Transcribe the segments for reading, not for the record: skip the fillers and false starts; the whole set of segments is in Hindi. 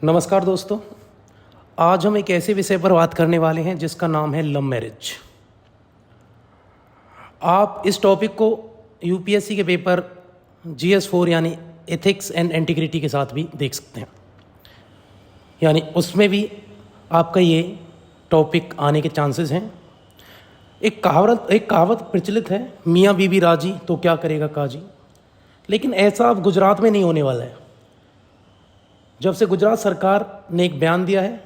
नमस्कार दोस्तों। आज हम एक ऐसे विषय पर बात करने वाले हैं जिसका नाम है लव मैरिज। आप इस टॉपिक को यूपीएससी के पेपर GS4 यानी एथिक्स एंड इंटीग्रिटी के साथ भी देख सकते हैं, यानी उसमें भी आपका ये टॉपिक आने के चांसेस हैं। एक कहावत प्रचलित है, मियाँ बीबी राजी तो क्या करेगा काजी। लेकिन ऐसा अब गुजरात में नहीं होने वाला है। जब से गुजरात सरकार ने एक बयान दिया है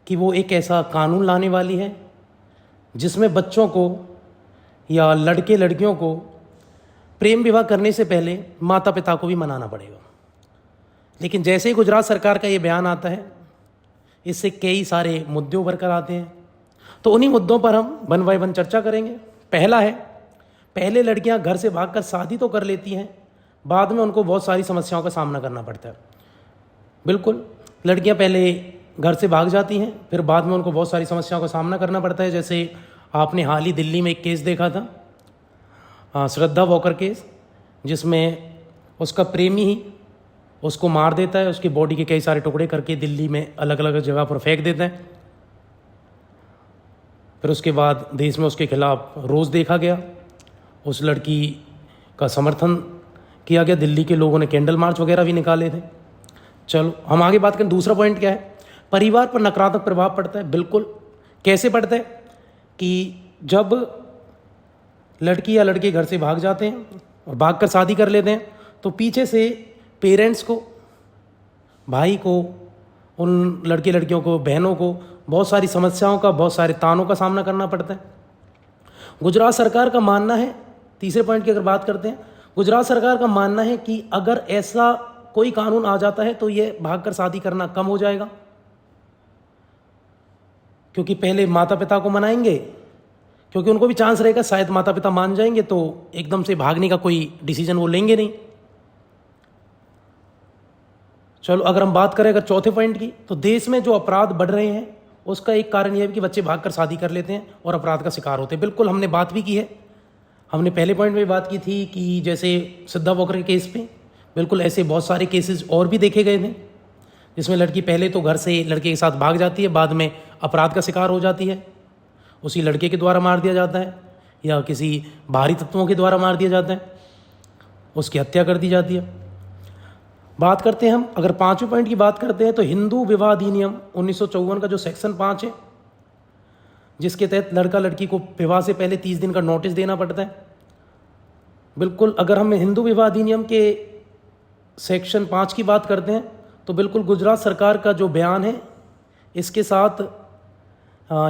कि वो एक ऐसा कानून लाने वाली है जिसमें बच्चों को या लड़के लड़कियों को प्रेम विवाह करने से पहले माता पिता को भी मनाना पड़ेगा। लेकिन जैसे ही गुजरात सरकार का ये बयान आता है, इससे कई सारे मुद्दे उभर कर आते हैं। तो उन्हीं मुद्दों पर हम वन बाय वन चर्चा करेंगे। पहला है, पहले लड़कियां घर से भागकर शादी तो कर लेती हैं, बाद में उनको बहुत सारी समस्याओं का सामना करना पड़ता है। बिल्कुल, लड़कियां पहले घर से भाग जाती हैं, फिर बाद में उनको बहुत सारी समस्याओं का सामना करना पड़ता है। जैसे आपने हाल ही दिल्ली में एक केस देखा था, श्रद्धा वॉकर केस, जिसमें उसका प्रेमी ही उसको मार देता है, उसकी बॉडी के कई सारे टुकड़े करके दिल्ली में अलग अलग जगह पर फेंक देता है। फिर उसके बाद देश में उसके खिलाफ रोष देखा गया, उस लड़की का समर्थन किया गया, दिल्ली के लोगों ने कैंडल मार्च वगैरह भी निकाले थे। चलो हम आगे बात करें। दूसरा पॉइंट क्या है, परिवार पर नकारात्मक प्रभाव पड़ता है। बिल्कुल, कैसे पड़ता है कि जब लड़की या लड़के घर से भाग जाते हैं और भागकर शादी कर लेते हैं, तो पीछे से पेरेंट्स को, भाई को, उन लड़के लड़कियों को, बहनों को बहुत सारी समस्याओं का, बहुत सारे तानों का सामना करना पड़ता है। गुजरात सरकार का मानना है, तीसरे पॉइंट की अगर बात करते हैं, गुजरात सरकार का मानना है कि अगर ऐसा कोई कानून आ जाता है तो ये भागकर शादी करना कम हो जाएगा, क्योंकि पहले माता पिता को मनाएंगे, क्योंकि उनको भी चांस रहेगा शायद माता पिता मान जाएंगे तो एकदम से भागने का कोई डिसीजन वो लेंगे नहीं। चलो अगर हम बात करें अगर चौथे पॉइंट की, तो देश में जो अपराध बढ़ रहे हैं उसका एक कारण यह है कि बच्चे भागकर शादी कर लेते हैं और अपराध का शिकार होते हैं। बिल्कुल, हमने बात भी की है, हमने पहले पॉइंट में बात की थी कि जैसे श्रद्धा वॉकर के केस पे, बिल्कुल ऐसे बहुत सारे केसेस और भी देखे गए थे जिसमें लड़की पहले तो घर से लड़के के साथ भाग जाती है, बाद में अपराध का शिकार हो जाती है, उसी लड़के के द्वारा मार दिया जाता है या किसी बाहरी तत्वों के द्वारा मार दिया जाता है, उसकी हत्या कर दी जाती है। बात करते हैं हम, अगर पाँचवें पॉइंट की बात करते हैं तो हिंदू विवाह अधिनियम 1954 का जो सेक्शन 5 है, जिसके तहत लड़का लड़की को विवाह से पहले 30 दिन का नोटिस देना पड़ता है। बिल्कुल, अगर हम हिंदू विवाह अधिनियम के सेक्शन 5 की बात करते हैं तो बिल्कुल गुजरात सरकार का जो बयान है इसके साथ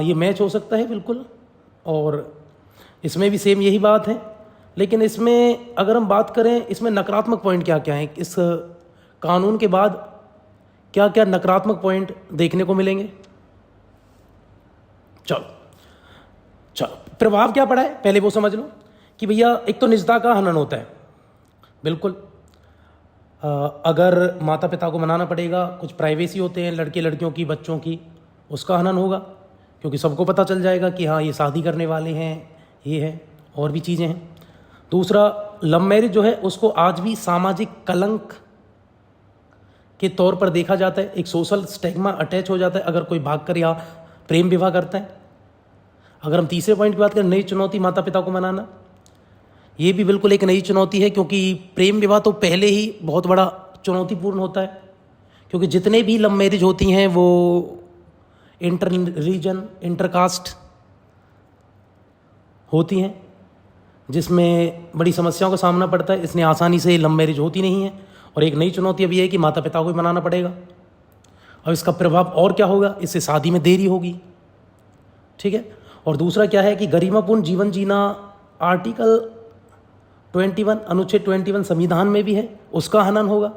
ये मैच हो सकता है बिल्कुल, और इसमें भी सेम यही बात है। लेकिन इसमें अगर हम बात करें, इसमें नकारात्मक पॉइंट क्या क्या हैं, इस कानून के बाद क्या क्या नकारात्मक पॉइंट देखने को मिलेंगे। चलो प्रभाव क्या पड़ा है पहले वो समझ लो कि भैया एक तो निजता का हनन होता है। बिल्कुल, अगर माता पिता को मनाना पड़ेगा, कुछ प्राइवेसी होते हैं लड़के लड़कियों की, बच्चों की, उसका हनन होगा, क्योंकि सबको पता चल जाएगा कि हाँ ये शादी करने वाले हैं, ये है, और भी चीज़ें हैं। दूसरा, लव मैरिज जो है उसको आज भी सामाजिक कलंक के तौर पर देखा जाता है, एक सोशल स्टिग्मा अटैच हो जाता है अगर कोई भागकर या प्रेम विवाह करता है। अगर हम तीसरे पॉइंट की बात करें, नई चुनौती माता पिता को मनाना, ये भी बिल्कुल एक नई चुनौती है, क्योंकि प्रेम विवाह तो पहले ही बहुत बड़ा चुनौतीपूर्ण होता है, क्योंकि जितने भी लव मैरिज होती हैं वो इंटर रीजन, इंटरकास्ट होती हैं, जिसमें बड़ी समस्याओं का सामना पड़ता है, इसलिए आसानी से लव मैरिज होती नहीं है। और एक नई चुनौती अभी है कि माता पिता को भी मनाना पड़ेगा। और इसका प्रभाव और क्या होगा, इससे शादी में देरी होगी, ठीक है। और दूसरा क्या है कि गरिमापूर्ण जीवन जीना आर्टिकल 21, अनुच्छेद 21 संविधान में भी है, उसका हनन होगा,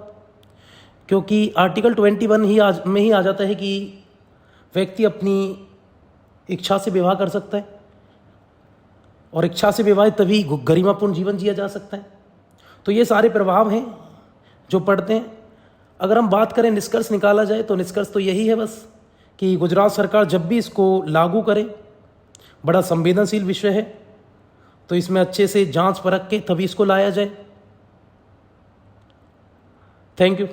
क्योंकि आर्टिकल 21 में ही आ जाता है कि व्यक्ति अपनी इच्छा से विवाह कर सकता है, और इच्छा से विवाह तभी गरिमापूर्ण जीवन जिया जा सकता है। तो ये सारे प्रभाव हैं जो पड़ते हैं। अगर हम बात करें, निष्कर्ष निकाला जाए तो निष्कर्ष तो यही है बस कि गुजरात सरकार जब भी इसको लागू करे, बड़ा संवेदनशील विषय है, तो इसमें अच्छे से जांच परख के तभी इसको लाया जाए। Thank you.